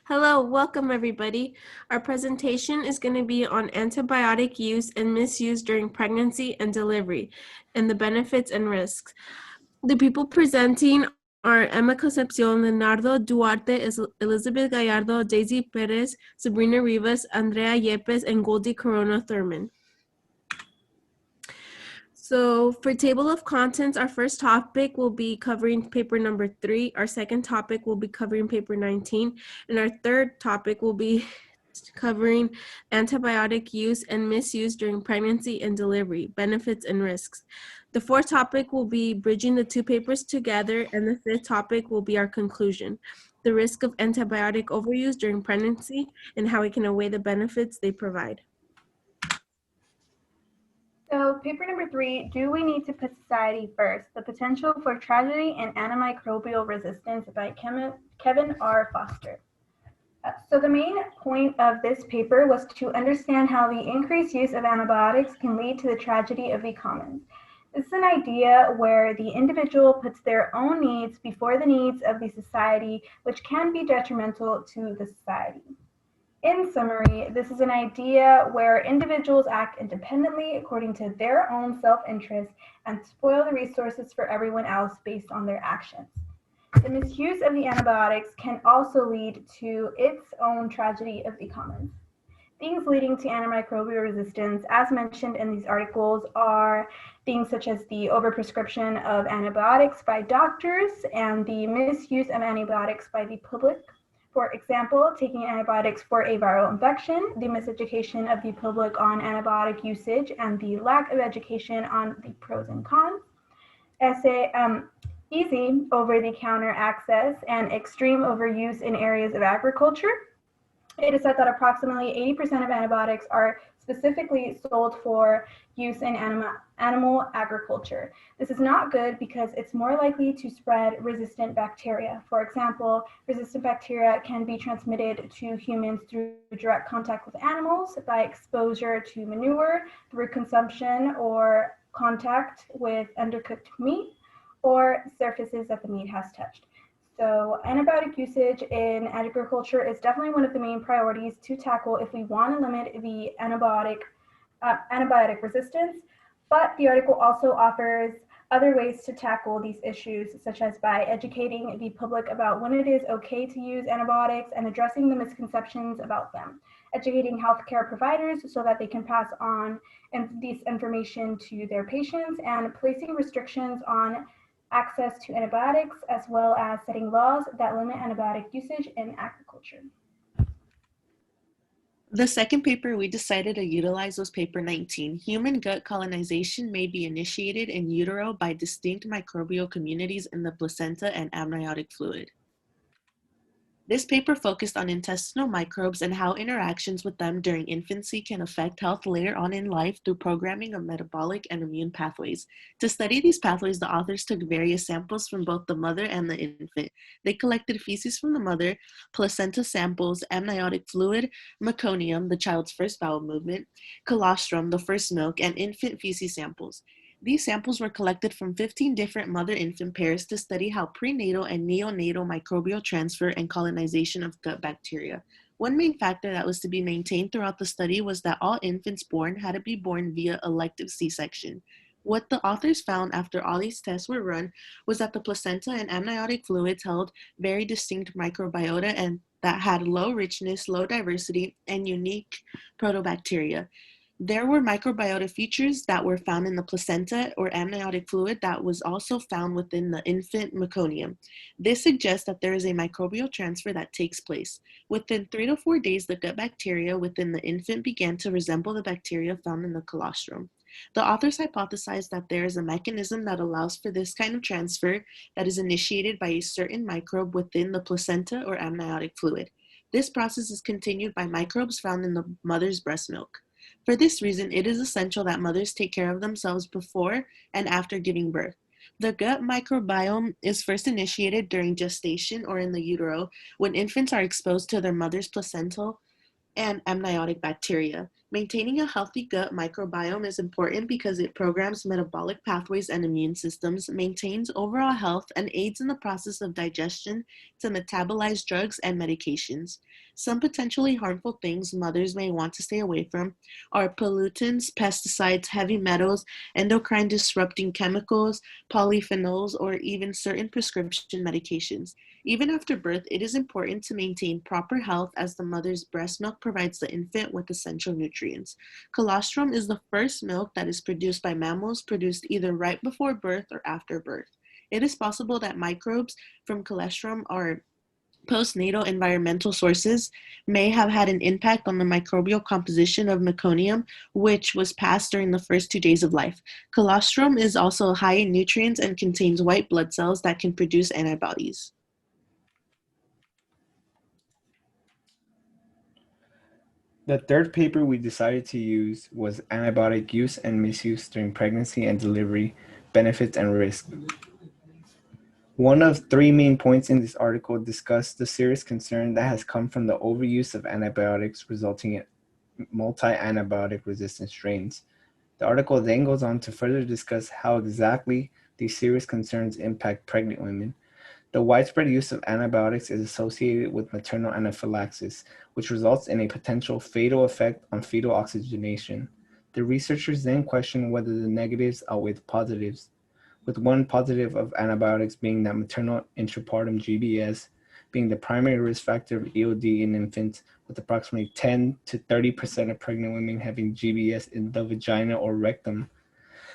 Hello, welcome everybody. Our presentation is going to be on antibiotic use and misuse during pregnancy and delivery, and the benefits and risks. The people presenting are Emma Concepcion, Leonardo, Duarte, Elisbeth Gallardo, Daisy Perez, Sabrina Rivas, Andrea Yepez, and Goldie Corona-Thurman. So for table of contents, our first topic will be covering paper number 3. Our second topic will be covering paper 19. And our third topic will be covering antibiotic use and misuse during pregnancy and delivery, benefits and risks. The fourth topic will be bridging the two papers together, and the fifth topic will be our conclusion, the risk of antibiotic overuse during pregnancy and how we can outweigh the benefits they provide. So paper number 3, do we need to put society first? The potential for tragedy and antimicrobial resistance by Kevin R. Foster. So the main point of this paper was to understand how the increased use of antibiotics can lead to the tragedy of the commons. This is an idea where the individual puts their own needs before the needs of the society, which can be detrimental to the society. In summary, this is an idea where individuals act independently according to their own self-interest and spoil the resources for everyone else based on their actions. The misuse of the antibiotics can also lead to its own tragedy of the commons. Things leading to antimicrobial resistance, as mentioned in these articles, are things such as the overprescription of antibiotics by doctors and the misuse of antibiotics by the public. For example, taking antibiotics for a viral infection, the miseducation of the public on antibiotic usage, and the lack of education on the pros and cons. Easy over-the-counter access and extreme overuse in areas of agriculture. It is said that approximately 80% of antibiotics are specifically sold for use in animal agriculture. This is not good because it's more likely to spread resistant bacteria. For example, resistant bacteria can be transmitted to humans through direct contact with animals, by exposure to manure, through consumption or contact with undercooked meat, or surfaces that the meat has touched. So antibiotic usage in agriculture is definitely one of the main priorities to tackle if we want to limit the antibiotic resistance, but the article also offers other ways to tackle these issues, such as by educating the public about when it is okay to use antibiotics and addressing the misconceptions about them, educating healthcare providers so that they can pass on this information to their patients, and placing restrictions on access to antibiotics, as well as setting laws that limit antibiotic usage in agriculture. The second paper we decided to utilize was paper 19. Human gut colonization may be initiated in utero by distinct microbial communities in the placenta and amniotic fluid. This paper focused on intestinal microbes and how interactions with them during infancy can affect health later on in life through programming of metabolic and immune pathways. To study these pathways, the authors took various samples from both the mother and the infant. They collected feces from the mother, placenta samples, amniotic fluid, meconium, the child's first bowel movement, colostrum, the first milk, and infant feces samples. These samples were collected from 15 different mother-infant pairs to study how prenatal and neonatal microbial transfer and colonization of gut bacteria. One main factor that was to be maintained throughout the study was that all infants born had to be born via elective C-section. What the authors found after all these tests were run was that the placenta and amniotic fluids held very distinct microbiota and that had low richness, low diversity, and unique protobacteria. There were microbiota features that were found in the placenta or amniotic fluid that was also found within the infant meconium. This suggests that there is a microbial transfer that takes place. Within 3 to 4 days, the gut bacteria within the infant began to resemble the bacteria found in the colostrum. The authors hypothesized that there is a mechanism that allows for this kind of transfer that is initiated by a certain microbe within the placenta or amniotic fluid. This process is continued by microbes found in the mother's breast milk. For this reason, it is essential that mothers take care of themselves before and after giving birth. The gut microbiome is first initiated during gestation or in the utero when infants are exposed to their mother's placental and amniotic bacteria. Maintaining a healthy gut microbiome is important because it programs metabolic pathways and immune systems, maintains overall health, and aids in the process of digestion to metabolize drugs and medications. Some potentially harmful things mothers may want to stay away from are pollutants, pesticides, heavy metals, endocrine disrupting chemicals, polyphenols, or even certain prescription medications. Even after birth, it is important to maintain proper health as the mother's breast milk provides the infant with essential nutrients. Colostrum is the first milk that is produced by mammals, produced either right before birth or after birth. It is possible that microbes from colostrum or postnatal environmental sources may have had an impact on the microbial composition of meconium, which was passed during the first 2 days of life. Colostrum is also high in nutrients and contains white blood cells that can produce antibodies. The third paper we decided to use was Antibiotic Use and Misuse During Pregnancy and Delivery, Benefits and Risks. One of three main points in this article discussed the serious concern that has come from the overuse of antibiotics resulting in multi-antibiotic resistant strains. The article then goes on to further discuss how exactly these serious concerns impact pregnant women. The widespread use of antibiotics is associated with maternal anaphylaxis, which results in a potential fatal effect on fetal oxygenation. The researchers then questioned whether the negatives outweigh the positives, with one positive of antibiotics being that maternal intrapartum GBS being the primary risk factor of EOD in infants, with approximately 10 to 30% of pregnant women having GBS in the vagina or rectum.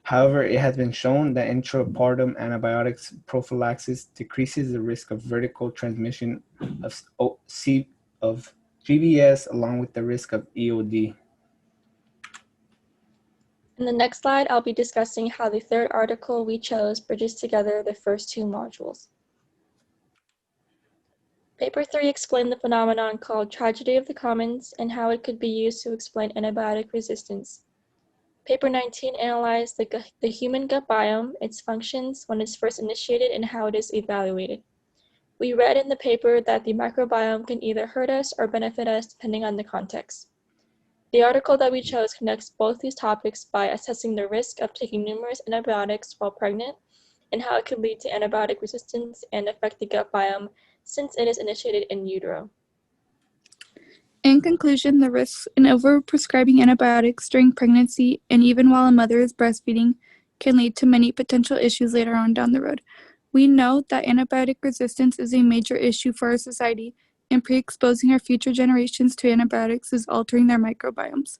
However, it has been shown that intrapartum antibiotics prophylaxis decreases the risk of vertical transmission of GBS along with the risk of EOD. In the next slide, I'll be discussing how the third article we chose bridges together the first two modules. Paper 3 explained the phenomenon called tragedy of the commons and how it could be used to explain antibiotic resistance. Paper 19 analyzed the human gut biome, its functions when it's first initiated, and how it is evaluated. We read in the paper that the microbiome can either hurt us or benefit us depending on the context. The article that we chose connects both these topics by assessing the risk of taking numerous antibiotics while pregnant and how it can lead to antibiotic resistance and affect the gut biome since it is initiated in utero. In conclusion, the risks in overprescribing antibiotics during pregnancy and even while a mother is breastfeeding can lead to many potential issues later on down the road. We know that antibiotic resistance is a major issue for our society, and pre-exposing our future generations to antibiotics is altering their microbiomes.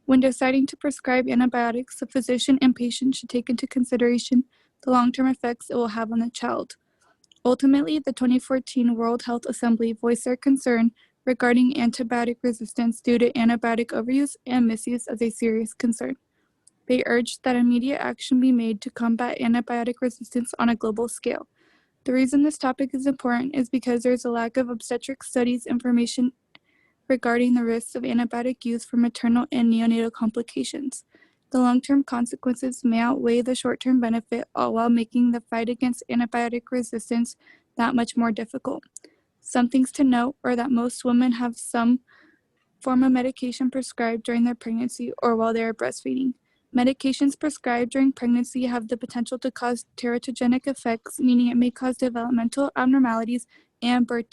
When deciding to prescribe antibiotics, the physician and patient should take into consideration the long-term effects it will have on the child. Ultimately, the 2014 World Health Assembly voiced their concern regarding antibiotic resistance due to antibiotic overuse and misuse as a serious concern. They urged that immediate action be made to combat antibiotic resistance on a global scale. The reason this topic is important is because there is a lack of obstetric studies information regarding the risks of antibiotic use for maternal and neonatal complications. The long-term consequences may outweigh the short-term benefit, all while making the fight against antibiotic resistance that much more difficult. Some things to note are that most women have some form of medication prescribed during their pregnancy or while they are breastfeeding. Medications prescribed during pregnancy have the potential to cause teratogenic effects, meaning it may cause developmental abnormalities and birth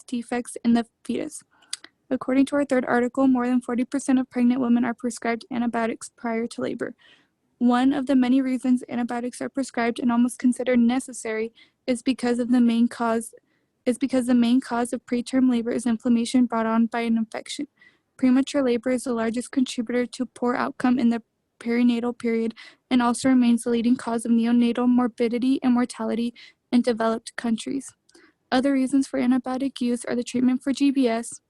defects in the fetus. According to our third article, more than 40% of pregnant women are prescribed antibiotics prior to labor. One of the many reasons antibiotics are prescribed and almost considered necessary is because the main cause of preterm labor is inflammation brought on by an infection. Premature labor is the largest contributor to poor outcome in the perinatal period and also remains the leading cause of neonatal morbidity and mortality in developed countries. Other reasons for antibiotic use are the treatment for GBS,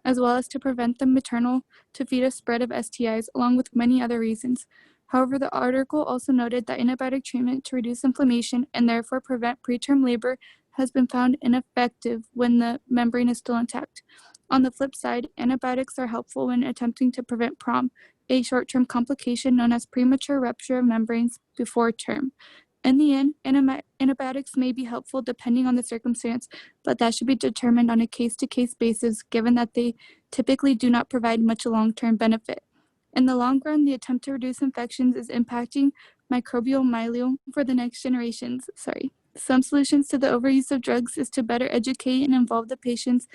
as well as to prevent the maternal to fetus spread of STIs, along with many other reasons. However, the article also noted that antibiotic treatment to reduce inflammation and therefore prevent preterm labor has been found ineffective when the membrane is still intact. On the flip side, antibiotics are helpful when attempting to prevent PROM, a short-term complication known as premature rupture of membranes before term. In the end, antibiotics may be helpful depending on the circumstance, but that should be determined on a case-to-case basis given that they typically do not provide much long-term benefit. In the long run, the attempt to reduce infections is impacting microbial milieu for the next generations. Some solutions to the overuse of drugs is to better educate and involve the patients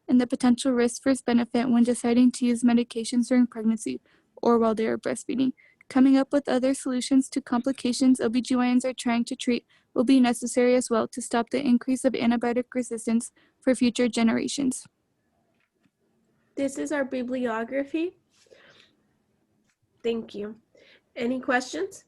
in the potential risk versus benefit when deciding to use medications during pregnancy or while they are breastfeeding. Coming up with other solutions to complications OBGYNs are trying to treat will be necessary as well to stop the increase of antibiotic resistance for future generations. This is our bibliography. Thank you. Any questions?